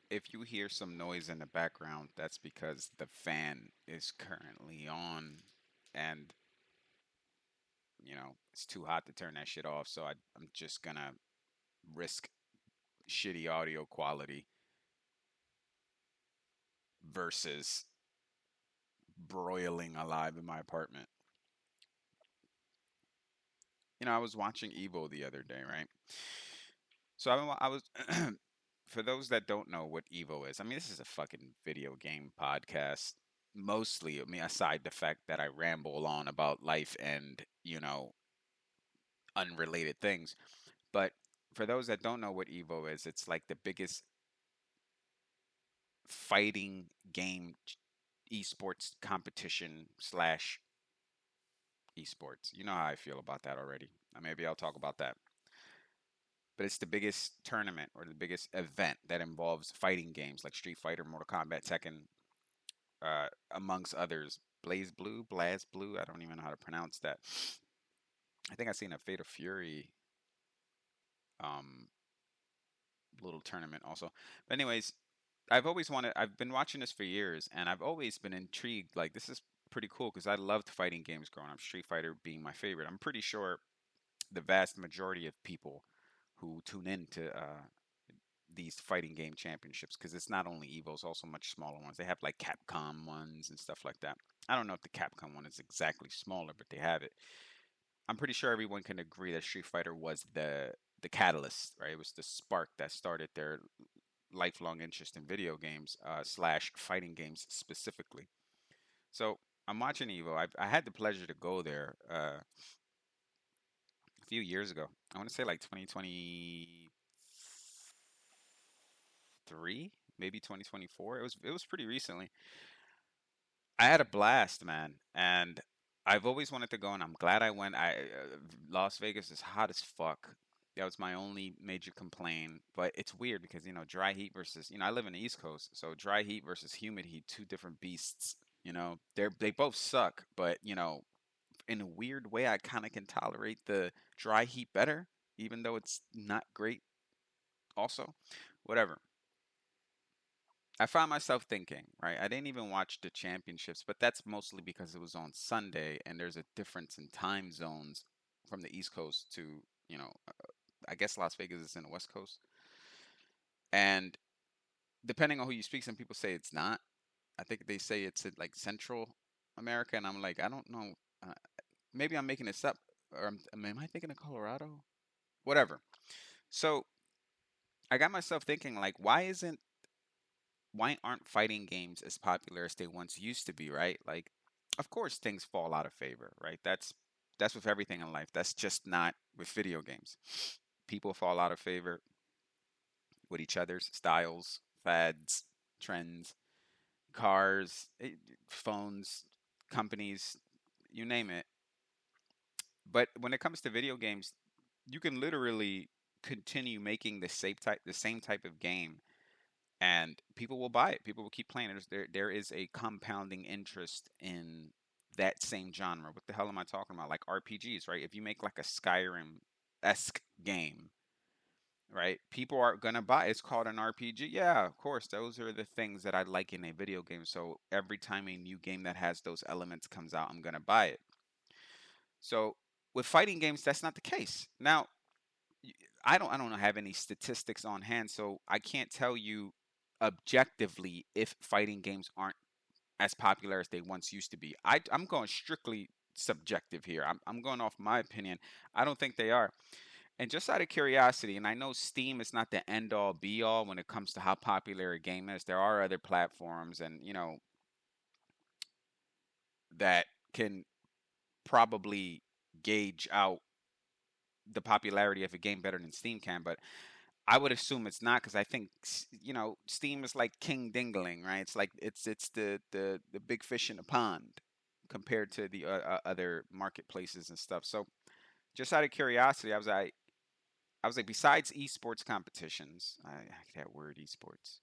If you hear some noise in the background, that's because the fan is currently on and, it's too hot to turn that shit off. So I'm just gonna risk shitty audio quality versus broiling alive in my apartment. I was watching Evo the other day, right? So I was for those that don't know what Evo is, I mean, this is a fucking video game podcast. Mostly, I mean, aside the fact that I ramble on about life and, unrelated things. But for those that don't know what Evo is, it's like the biggest fighting game esports competition slash esports. You know how I feel about that already. Maybe I'll talk about that. But it's the biggest tournament or the biggest event that involves fighting games like Street Fighter, Mortal Kombat, Tekken, amongst others. Blaze Blue, Blast Blue. I don't even know how to pronounce that. I think I seen a Fate of Fury um, little tournament also. But anyways, I've been watching this for years, and I've always been intrigued. Like, this is pretty cool because I loved fighting games growing up. Street Fighter being my favorite. I'm pretty sure the vast majority of people who tune into these fighting game championships, because it's not only Evo, it's also much smaller ones. They have like Capcom ones and stuff like that. I don't know if the Capcom one is exactly smaller, but they have it. I'm pretty sure everyone can agree that Street Fighter was the catalyst, right? It was the spark that started their lifelong interest in video games slash fighting games specifically. So I'm watching Evo. I had the pleasure to go there a few years ago. I want to say like 2023, maybe 2024. It was pretty recently. I had a blast, man, and I've always wanted to go, and I'm glad I went. Las Vegas is hot as fuck. That was my only major complaint, but it's weird because dry heat versus I live in the East Coast, so dry heat versus humid heat, two different beasts. They both suck, but in a weird way, I kind of can tolerate the dry heat better, even though it's not great. Also, whatever. I found myself thinking, right? I didn't even watch the championships, but that's mostly because it was on Sunday and there's a difference in time zones from the East Coast to, I guess Las Vegas is in the West Coast. And depending on who you speak, some people say it's not. I think they say it's in like Central America, and I'm like, I don't know. Uh, Maybe I'm making this up, or am I thinking of Colorado? Whatever. So I got myself thinking, like, why aren't fighting games as popular as they once used to be, right? Like, of course things fall out of favor, right? That's with everything in life. That's just not with video games. People fall out of favor with each other's styles, fads, trends, cars, phones, companies, you name it. But when it comes to video games, you can literally continue making the same type of game and people will buy it. People will keep playing it. There is a compounding interest in that same genre. What the hell am I talking about? Like RPGs, right? If you make like a Skyrim esque game, right? People are gonna buy it. It's called an RPG. Yeah, of course. Those are the things that I like in a video game. So every time a new game that has those elements comes out, I'm gonna buy it. So with fighting games, that's not the case. Now, I don't have any statistics on hand, so I can't tell you objectively if fighting games aren't as popular as they once used to be. I'm going strictly subjective here. I'm going off my opinion. I don't think they are. And just out of curiosity, and I know Steam is not the end all be all when it comes to how popular a game is. There are other platforms, and that can probably gauge out the popularity of a game better than Steam can. But I would assume it's not because I think Steam is like King Dingling, right? It's like it's the big fish in the pond compared to the other marketplaces and stuff. So just out of curiosity, I was like, besides esports competitions, I that word esports.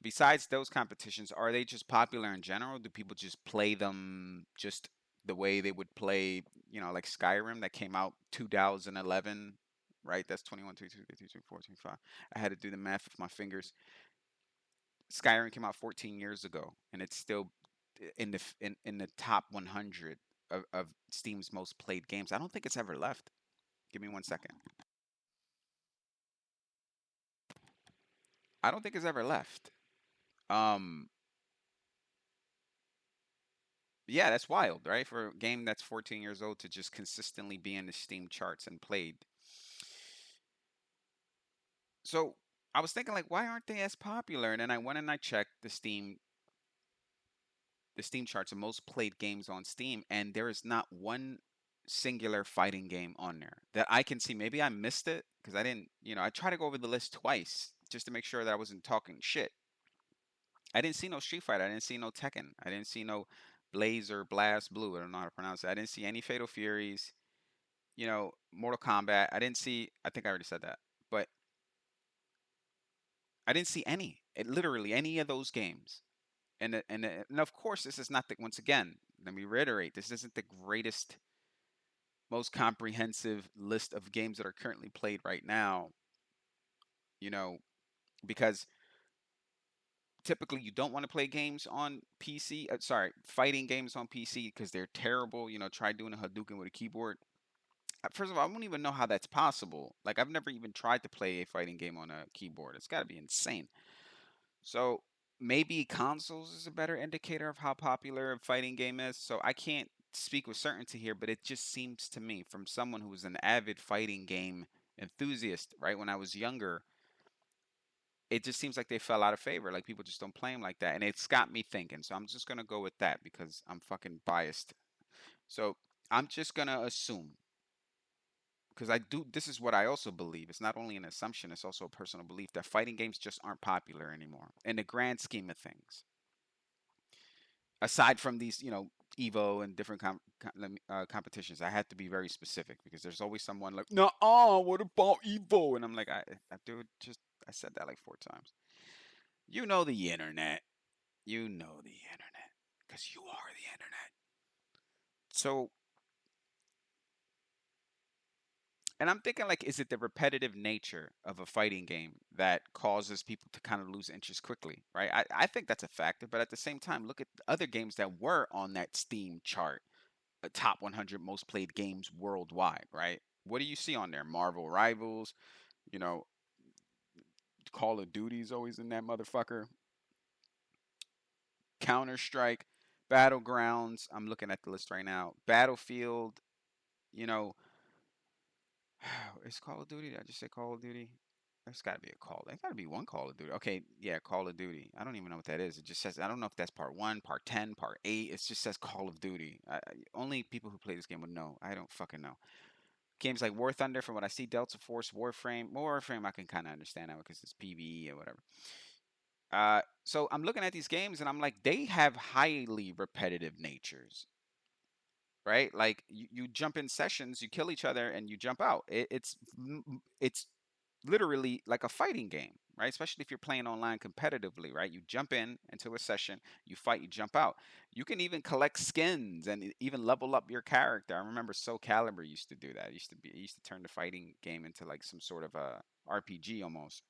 Besides those competitions, are they just popular in general? Do people just play them just the way they would play, like Skyrim that came out 2011? right? That's 21, 22, 23, 24, 25. I had to do the math with my fingers. Skyrim came out 14 years ago, and it's still in the top 100 of Steam's most played games. I don't think it's ever left. Give me 1 second. I don't think it's ever left. Um, yeah, that's wild, right? For a game that's 14 years old to just consistently be in the Steam charts and played. So I was thinking, like, why aren't they as popular? And then I went and I checked the Steam charts of most played games on Steam, and there is not one singular fighting game on there that I can see. Maybe I missed it because I didn't, I tried to go over the list twice just to make sure that I wasn't talking shit. I didn't see no Street Fighter. I didn't see no Tekken. I didn't see no Blaze or Blast Blue. I don't know how to pronounce it. I didn't see any Fatal Furies, Mortal Kombat. I didn't see, I think I already said that, but I didn't see any, literally any of those games. And of course, this is not the, once again, let me reiterate, this isn't the greatest, most comprehensive list of games that are currently played right now, you know, because typically you don't want to play games on PC, sorry, fighting games on PC because they're terrible. Try doing a Hadouken with a keyboard. First of all, I don't even know how that's possible. Like, I've never even tried to play a fighting game on a keyboard. It's got to be insane. So maybe consoles is a better indicator of how popular a fighting game is. So I can't speak with certainty here, but it just seems to me, from someone who was an avid fighting game enthusiast, right, when I was younger, it just seems like they fell out of favor. Like, people just don't play them like that. And it's got me thinking. So I'm just going to go with that because I'm fucking biased. So I'm just going to assume, because this is what I also believe. It's not only an assumption, it's also a personal belief that fighting games just aren't popular anymore in the grand scheme of things. Aside from these, Evo and different competitions, I had to be very specific because there's always someone like, no, what about Evo? And I'm like, dude, I said that like 4 times. You know the internet. You know the internet because you are the internet. So, and I'm thinking, like, is it the repetitive nature of a fighting game that causes people to kind of lose interest quickly, right? I think that's a factor, but at the same time, look at other games that were on that Steam chart, top 100 most played games worldwide, right? What do you see on there? Marvel Rivals, you know, Call of Duty's always in that motherfucker. Counter Strike, Battlegrounds. I'm looking at the list right now. Battlefield, you know, is Call of Duty? Did I just say Call of Duty? There's got to be a call. There's got to be one Call of Duty. Okay, yeah, Call of Duty. I don't even know what that is. It just says, I don't know if that's part one, part 10, part 8. It just says Call of Duty. Only people who play this game would know. I don't fucking know. Games like War Thunder, from what I see, Delta Force, Warframe. Warframe, I can kind of understand that because it's PvE or whatever. So I'm looking at these games and I'm like, they have highly repetitive natures, right? Like, you jump in sessions, you kill each other, and you jump out. It's literally like a fighting game, right? Especially if you're playing online competitively, right? You jump in into a session, you fight, you jump out. You can even collect skins and even level up your character. I remember Soul Calibur used to do that. It used to turn the fighting game into like some sort of a RPG almost.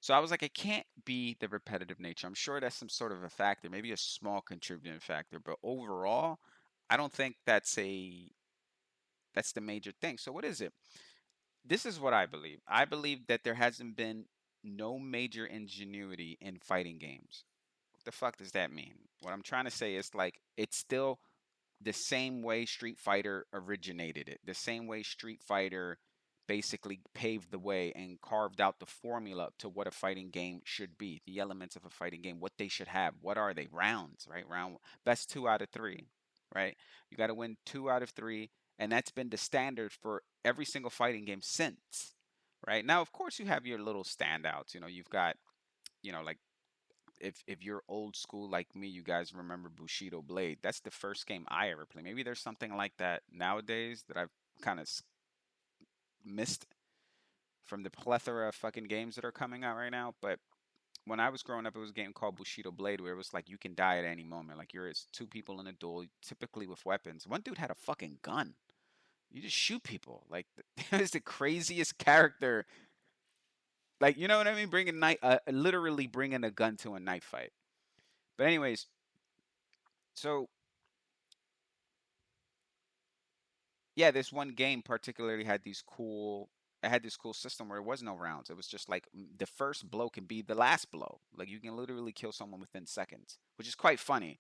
So I was like, it can't be the repetitive nature. I'm sure that's some sort of a factor, maybe a small contributing factor, but overall, I don't think that's the major thing. So what is it? This is what I believe. I believe that there hasn't been no major ingenuity in fighting games. What the fuck does that mean? What I'm trying to say is, like, it's still the same way Street Fighter originated it, the same way Street Fighter basically paved the way and carved out the formula to what a fighting game should be, the elements of a fighting game, what they should have. What are they? Rounds, right? Best 2 out of 3, right? You got to win 2 out of 3, and that's been the standard for every single fighting game since, right? Now, of course, you have your little standouts. You've got, like, if you're old school like me, you guys remember Bushido Blade. That's the first game I ever played. Maybe there's something like that nowadays that I've kind of missed from the plethora of fucking games that are coming out right now. But when I was growing up, it was a game called Bushido Blade where it was like you can die at any moment. Like, you're two people in a duel, typically with weapons. One dude had a fucking gun. You just shoot people. Like it's the craziest character. Like you know what I mean? Bringing literally bringing a gun to a knife fight. But anyways, so yeah, this one game particularly had these cool. It had this cool system where there was no rounds. It was just like the first blow can be the last blow. Like you can literally kill someone within seconds, which is quite funny.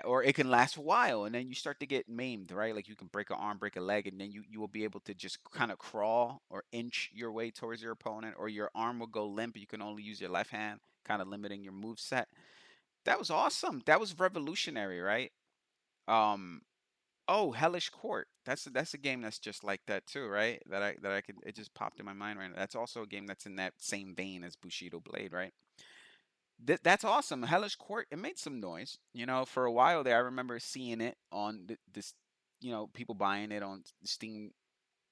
Or it can last a while, and then you start to get maimed, right? Like you can break an arm, break a leg, and then you will be able to just kind of crawl or inch your way towards your opponent, or your arm will go limp. You can only use your left hand, kind of limiting your move set. That was awesome. That was revolutionary, right? Um, oh, Hellish Court. That's a game that's just like that too, right? That I could it just popped in my mind right now. That's also a game that's in that same vein as Bushido Blade, right? That's awesome. Hellish Court, it made some noise. You know, for a while there, I remember seeing it on this, people buying it on Steam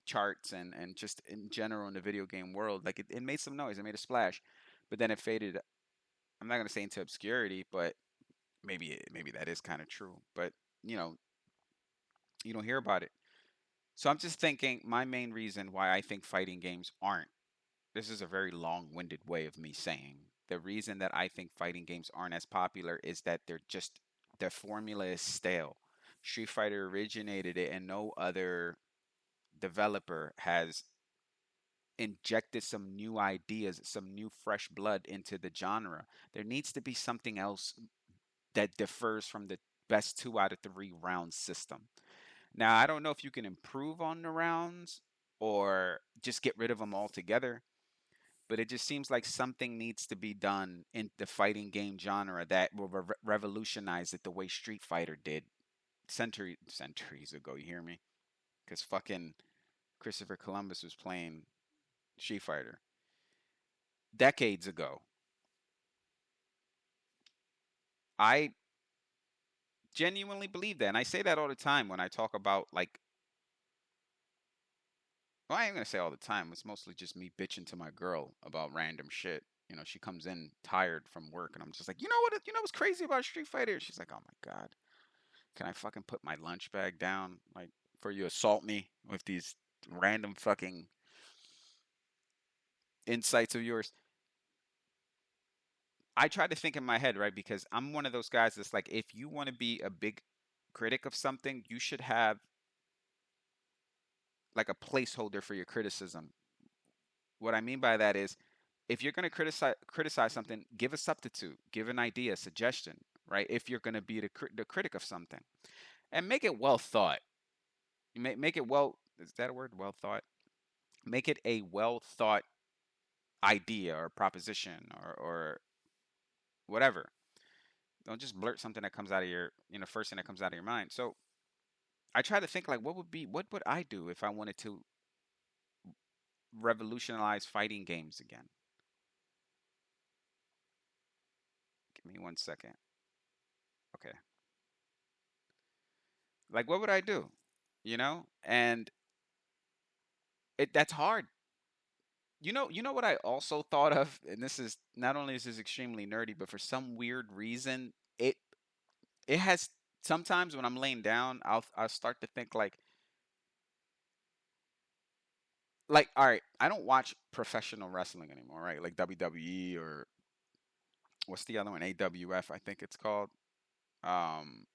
charts and just in general in the video game world. Like it made some noise. It made a splash, but then it faded. I'm not gonna say into obscurity, but maybe that is kind of true. But you know, you don't hear about it. So I'm just thinking my main reason why I think fighting games aren't. This is a very long-winded way of me saying the reason that I think fighting games aren't as popular is that their formula is stale. Street Fighter originated it, and no other developer has injected some new ideas, some new fresh blood into the genre. There needs to be something else that differs from the best 2 out of 3 round system. Now, I don't know if you can improve on the rounds or just get rid of them altogether, but it just seems like something needs to be done in the fighting game genre that will revolutionize it the way Street Fighter did centuries ago. You hear me? Because fucking Christopher Columbus was playing Street Fighter decades ago. I genuinely believe that, and I say that all the time when I talk about like. Well, I ain't gonna say all the time. It's mostly just me bitching to my girl about random shit. You know, she comes in tired from work, and I'm just like, you know what? You know what's crazy about Street Fighter? She's like, oh my god, can I fucking put my lunch bag down, like, for you assault me with these random fucking insights of yours? I try to think in my head, right? Because I'm one of those guys that's like, if you want to be a big critic of something, you should have like a placeholder for your criticism. What I mean by that is, if you're going to criticize something, give a substitute, give an idea, suggestion, right? If you're going to be the critic of something, and make it well thought. Make it well. Is that a word? Well thought. Make it a well thought idea or proposition or whatever. Don't just blurt something that comes out of first thing that comes out of your mind. So I try to think like, what would I do if I wanted to revolutionize fighting games again? Give me 1 second. Okay. Like, what would I do? And that's hard. You know what I also thought of, and this is not only is this extremely nerdy, but for some weird reason, it has sometimes when I'm laying down, I'll start to think like all right, I don't watch professional wrestling anymore, right? Like WWE or what's the other one? AWF, I think it's called. Um,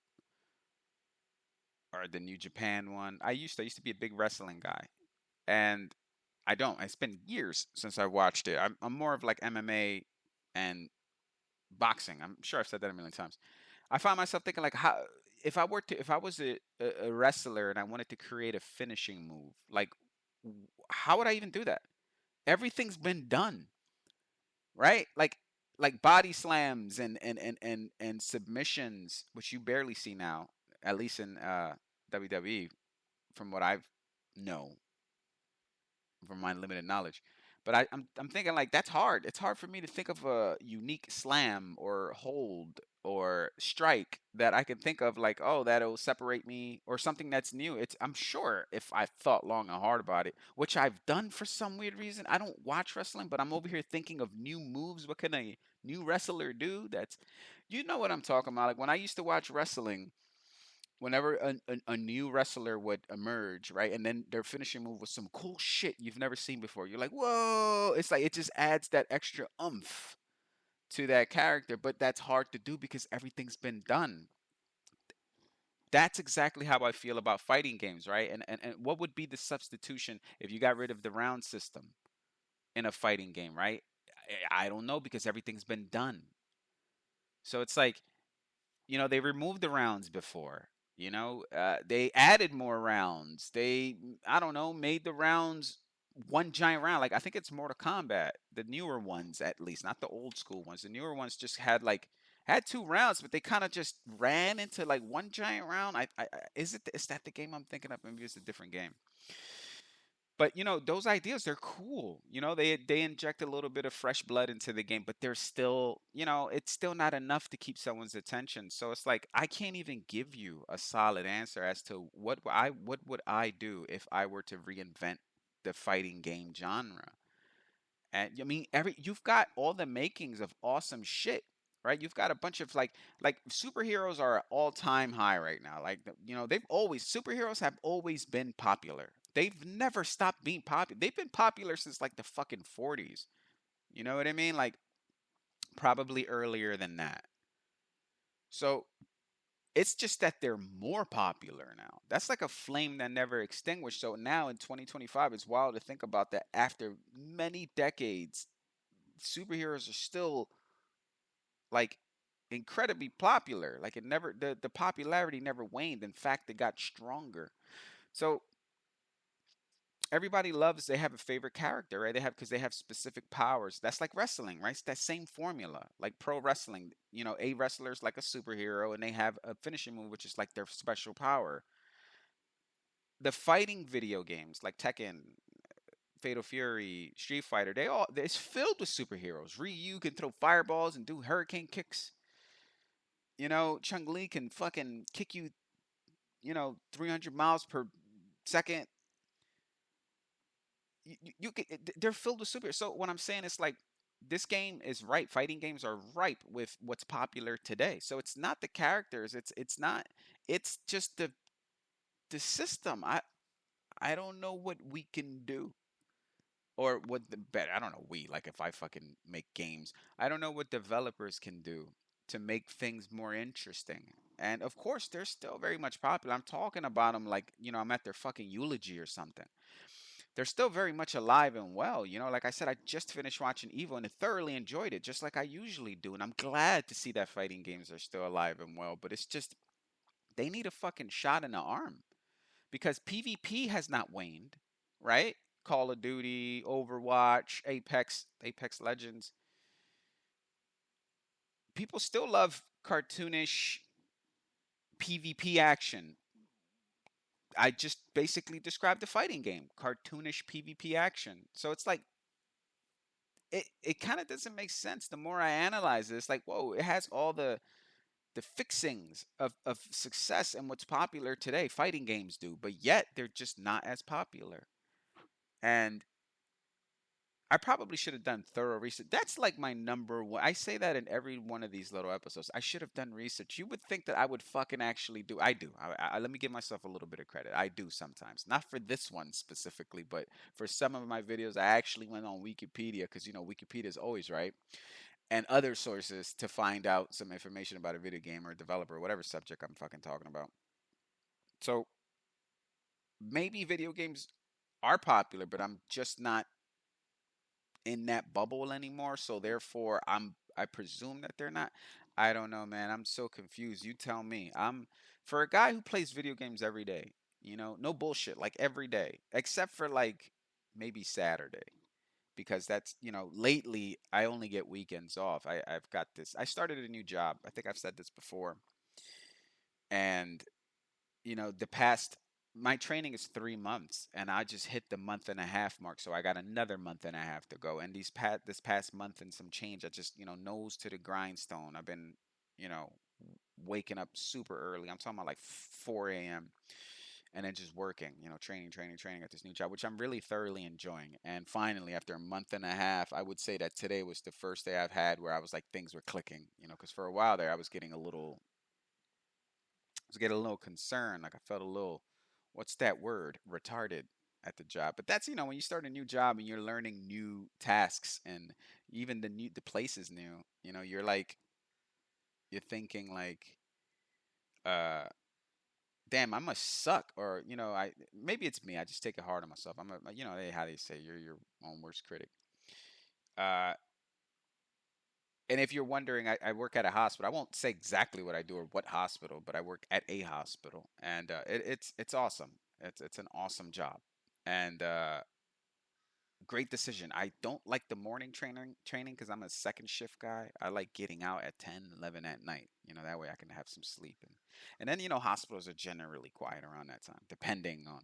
or the New Japan one. I used to be a big wrestling guy, and I don't. It's been years since I watched it. I'm more of like MMA and boxing. I'm sure I've said that a million times. I find myself thinking like, how if I was a wrestler and I wanted to create a finishing move, like how would I even do that? Everything's been done, right? Like body slams and submissions, which you barely see now, at least in WWE, from what I've know from my limited knowledge. But I'm thinking like that's hard. It's hard for me to think of a unique slam or hold or strike that I can think of like, oh, that'll separate me or something that's new. I'm sure if I thought long and hard about it, which I've done for some weird reason. I don't watch wrestling, but I'm over here thinking of new moves. What can a new wrestler do? That's, you know what I'm talking about. Like when I used to watch wrestling, Whenever a new wrestler would emerge, right, and then their finishing move was some cool shit you've never seen before, you're like, whoa! It's like it just adds that extra oomph to that character, but that's hard to do because everything's been done. That's exactly how I feel about fighting games, right? And what would be the substitution if you got rid of the round system in a fighting game, right? I don't know because everything's been done. So it's like, they removed the rounds before. They added more rounds. I don't know, made the rounds one giant round. Like I think it's Mortal Kombat, the newer ones at least, not the old school ones. The newer ones just had two rounds, but they kind of just ran into like one giant round. Is that the game I'm thinking of? Maybe it's a different game. But those ideas, they're cool. They inject a little bit of fresh blood into the game, but they're still, it's still not enough to keep someone's attention. So it's like I can't even give you a solid answer as to what would I do if I were to reinvent the fighting game genre. And I mean, you've got all the makings of awesome shit, right? You've got a bunch of like superheroes are at all-time high right now. Like they've always superheroes have always been popular. They've never stopped being popular. They've been popular since like the fucking 40s. You know what I mean? Like probably earlier than that. So it's just that they're more popular now. That's like a flame that never extinguished. So now in 2025, it's wild to think about that after many decades, superheroes are still like incredibly popular. Like the popularity never waned. In fact, it got stronger. So everybody loves they have a favorite character, right? Because they have specific powers. That's like wrestling, right? It's that same formula. Like pro wrestling, a wrestler's like a superhero and they have a finishing move which is like their special power. The fighting video games like Tekken, Fatal Fury, Street Fighter, it's filled with superheroes. Ryu can throw fireballs and do hurricane kicks. Chung Li can fucking kick you, 300 miles per second. They're filled with super. So what I'm saying is like this game is ripe. Fighting games are ripe with what's popular today. So it's not the characters. It's not. It's just the system. I don't know what we can do or what the better. I don't know we like if I fucking make games. I don't know what developers can do to make things more interesting. And of course, they're still very much popular. I'm talking about them like I'm at their fucking eulogy or something. They're still very much alive and well. Like I said, I just finished watching Evo and I thoroughly enjoyed it, just like I usually do. And I'm glad to see that fighting games are still alive and well. But it's just they need a fucking shot in the arm because PvP has not waned, right? Call of Duty, Overwatch, Apex Legends. People still love cartoonish PvP action. I just basically described the fighting game, cartoonish PvP action. So it's like it kind of doesn't make sense the more I analyze it. It's like, whoa, it has all the fixings of success and what's popular today. Fighting games do, but yet they're just not as popular. And I probably should have done thorough research. That's like my number one. I say that in every one of these little episodes. I should have done research. You would think that I would fucking actually do. I do. Let me give myself a little bit of credit. I do sometimes. Not for this one specifically, but for some of my videos, I actually went on Wikipedia because Wikipedia is always right, and other sources to find out some information about a video game or a developer or whatever subject I'm fucking talking about. So maybe video games are popular, but I'm just not in that bubble anymore. So therefore, I presume that they're not. I don't know, man. I'm so confused. You tell me. I'm for a guy who plays video games every day. No bullshit, like every day, except for like maybe Saturday, because that's lately I only get weekends off. I've got this. I started a new job. I think I've said this before, and the past my training is 3 months and I just hit the month and a half mark, so I got another month and a half to go. And this past month and some change, I just nose to the grindstone. I've been you know waking up super early. I'm talking about like 4 a.m. and then just working, training at this new job, which I'm really thoroughly enjoying. And finally, after a month and a half, I would say that today was the first day I've had where I was like things were clicking, because for a while there I was getting a little was getting a little concerned. Like I felt a little, what's that word? Retarded at the job. But that's, when you start a new job and you're learning new tasks and even the place is new. You're like you're thinking like, uh, damn, I must suck, or I maybe it's me. I just take it hard on myself. How they say you're your own worst critic. Uh, and if you're wondering, I work at a hospital. I won't say exactly what I do or what hospital, but I work at a hospital, and it's awesome. It's an awesome job, and great decision. I don't like the morning training because I'm a second shift guy. I like getting out at 10, 11 at night. That way I can have some sleep, and then hospitals are generally quiet around that time, depending on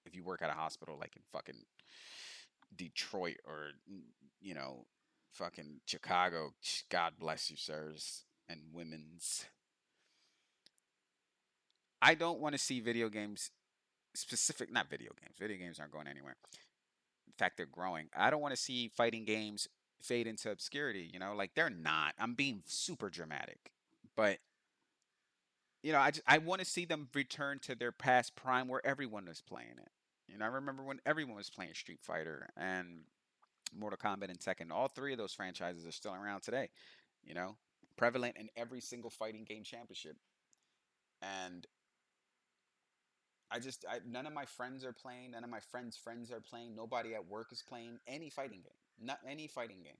if you work at a hospital like in fucking Detroit or you know fucking Chicago. God bless you, sirs and women's. I don't want to see video games specific, not video games. Video games aren't going anywhere. In fact, they're growing. I don't want to see fighting games fade into obscurity. Like they're not. I'm being super dramatic, but I want to see them return to their past prime where everyone was playing it. I remember when everyone was playing Street Fighter and Mortal Kombat and Tekken. All three of those franchises are still around today. You know, prevalent in every single fighting game championship. And none of my friends are playing. None of my friends' are playing. Nobody at work is playing any fighting game. Not any fighting game.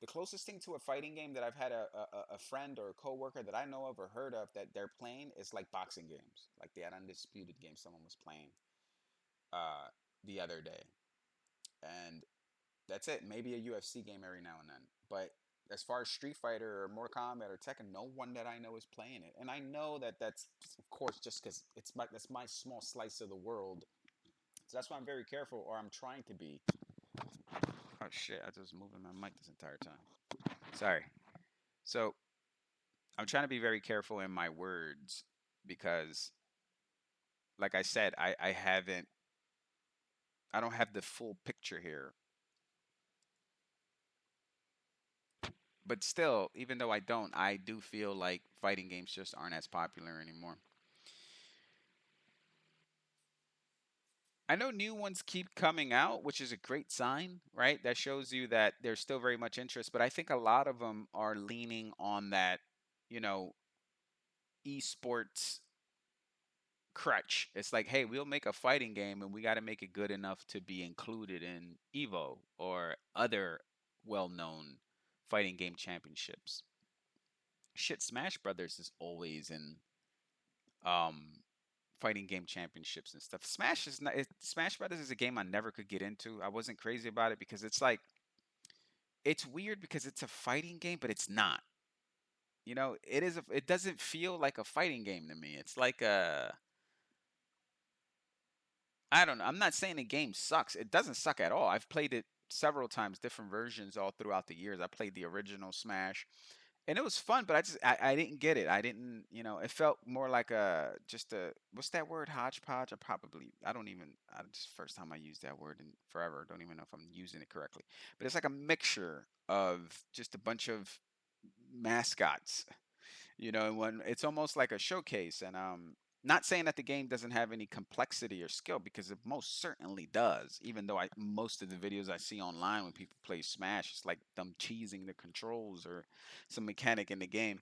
The closest thing to a fighting game that I've had a friend or a coworker that I know of or heard of that they're playing is like boxing games, like the Undisputed game someone was playing uh, the other day, and that's it. Maybe a UFC game every now and then, but as far as Street Fighter or Mortal Kombat or Tekken, no one that I know is playing it, and I know that that's of course just because that's my small slice of the world. So that's why I'm very careful, or I'm trying to be. Oh shit! I just moving my mic this entire time. Sorry. So I'm trying to be very careful in my words because, like I said, I don't have the full picture here. But still, even though I don't, I do feel like fighting games just aren't as popular anymore. I know new ones keep coming out, which is a great sign, right? That shows you that there's still very much interest, but I think a lot of them are leaning on that, you know, esports crutch. It's like, hey, we'll make a fighting game and we got to make it good enough to be included in Evo or other well-known fighting game championships. Shit, Smash Brothers is always in um fighting game championships and stuff. Smash Brothers is a game I never could get into. I wasn't crazy about it because it's like it's weird because it's a fighting game, but it's not. It doesn't feel like a fighting game to me. It's like a I don't know. I'm not saying the game sucks. It doesn't suck at all. I've played it several times, different versions all throughout the years. I played the original Smash, and it was fun, but I didn't get it. I didn't, it felt more like a just a what's that word, hodgepodge. I don't even. Just first time I used that word in forever. Don't even know if I'm using it correctly. But it's like a mixture of just a bunch of mascots, and when it's almost like a showcase. And not saying that the game doesn't have any complexity or skill because it most certainly does. Even though most of the videos I see online when people play Smash, it's like them cheesing the controls or some mechanic in the game.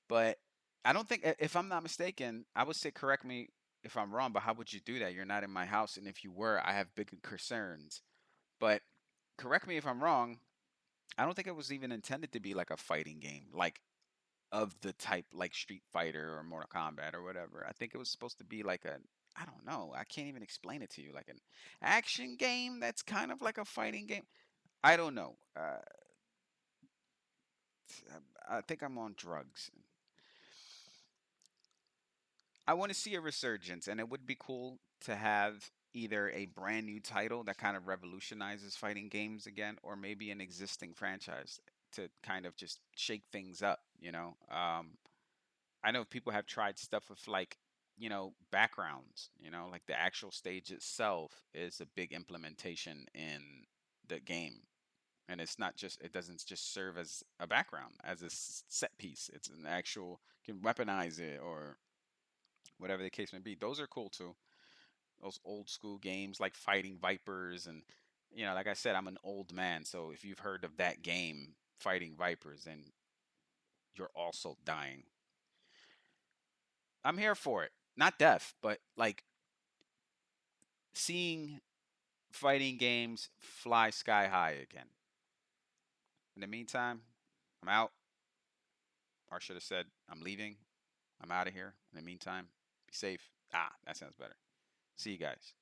But I don't think, if I'm not mistaken, I would say correct me if I'm wrong. But how would you do that? You're not in my house, and if you were, I have big concerns. But correct me if I'm wrong. I don't think it was even intended to be like a fighting game, like of the type like Street Fighter or Mortal Kombat or whatever. I think it was supposed to be like I don't know. I can't even explain it to you. Like an action game that's kind of like a fighting game. I don't know. I think I'm on drugs. I want to see a resurgence, and it would be cool to have either a brand new title that kind of revolutionizes fighting games again, or maybe an existing franchise to kind of just shake things up. I know people have tried stuff with like, backgrounds, like the actual stage itself is a big implementation in the game. and it's not just it doesn't just serve as a background as a set piece. It's an actual can weaponize it or whatever the case may be. Those are cool too. Those old school games like fighting vipers and like I said, I'm an old man, so if you've heard of that game, fighting vipers, then you're also dying. I'm here for it. Not death, but like seeing fighting games fly sky high again. In the meantime, I'm out. Or I should have said, I'm leaving. I'm out of here. In the meantime, be safe. Ah, that sounds better. See you guys.